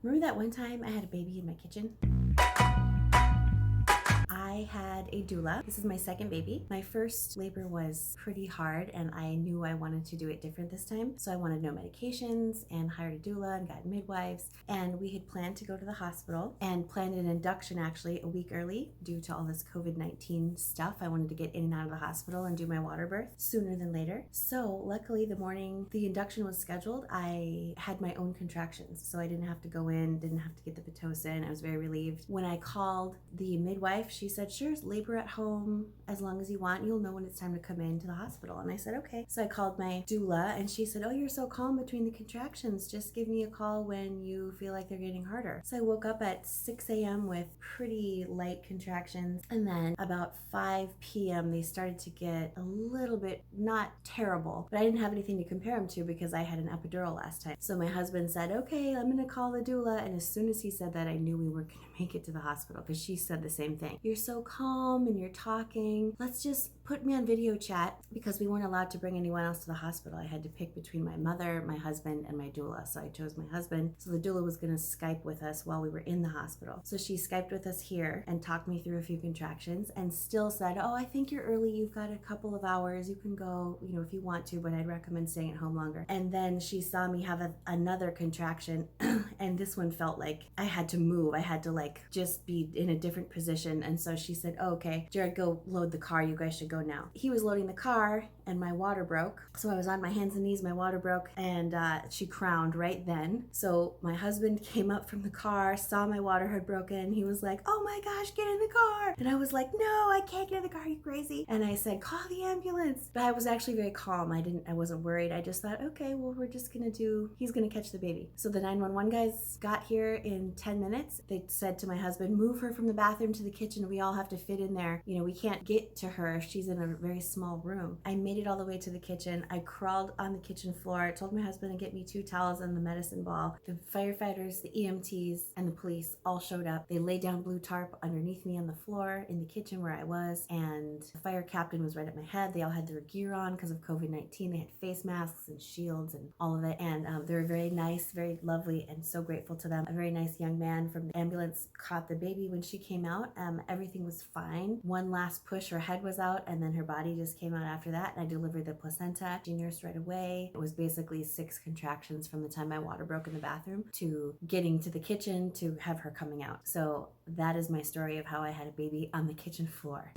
Remember that one time I had a baby in my kitchen? I had a doula. This is my second baby. My first labor was pretty hard and I knew I wanted to do it different this time. So I wanted no medications and hired a doula and got midwives. And we had planned to go to the hospital and planned an induction actually a week early due to all this COVID-19 stuff. I wanted to get in and out of the hospital and do my water birth sooner than later. So luckily the morning the induction was scheduled, I had my own contractions. So I didn't have to go in, didn't have to get the Pitocin. I was very relieved. When I called the midwife, she said, sure, labor at home as long as you want. You'll know when it's time to come into the hospital. And I said, okay. So I called my doula and she said, oh, you're so calm between the contractions. Just give me a call when you feel like they're getting harder. So I woke up at 6 a.m. with pretty light contractions. And then about 5 p.m. they started to get a little bit, not terrible, but I didn't have anything to compare them to because I had an epidural last time. So my husband said, okay, I'm going to call the doula. And as soon as he said that, I knew we were going to make it to the hospital because she said the same thing. You're so calm and you're talking. Let's just put me on video chat because we weren't allowed to bring anyone else to the hospital. I had to pick between my mother, my husband, and my doula. So I chose my husband. So the doula was going to Skype with us while we were in the hospital. So she Skyped with us here and talked me through a few contractions and still said, oh, I think you're early. You've got a couple of hours. You can go, if you want to, but I'd recommend staying at home longer. And then she saw me have another contraction and this one felt like I had to move. I had to just be in a different position. And so she said, oh, okay, Jared, go load the car. You guys should go now. He was loading the car and my water broke. So I was on my hands and knees, my water broke, and she crowned right then. So my husband came up from the car, saw my water had broken. He was like, oh my gosh, get in the car. And I was like, no, I can't get in the car. Are you crazy? And I said, call the ambulance. But I was actually very calm. I wasn't worried. I just thought, okay, well, he's gonna catch the baby. So the 911 guys got here in 10 minutes. They said to my husband, move her from the bathroom to the kitchen. We all have to fit in there. We can't get to her if she's in a very small room. I made it all the way to the kitchen. I crawled on the kitchen floor. I told my husband to get me 2 towels and the medicine ball. The firefighters, the EMTs, and the police all showed up. They laid down blue tarp underneath me on the floor in the kitchen where I was, and the fire captain was right at my head. They all had their gear on because of COVID-19. They had face masks and shields and all of it, and they were very nice, very lovely, and so grateful to them. A very nice young man from the ambulance caught the baby when she came out. Everything was fine. One last push, her head was out, and then her body just came out after that, and I delivered the placenta. She nursed right away. It was basically 6 contractions from the time my water broke in the bathroom to getting to the kitchen to have her coming out. So that is my story of how I had a baby on the kitchen floor.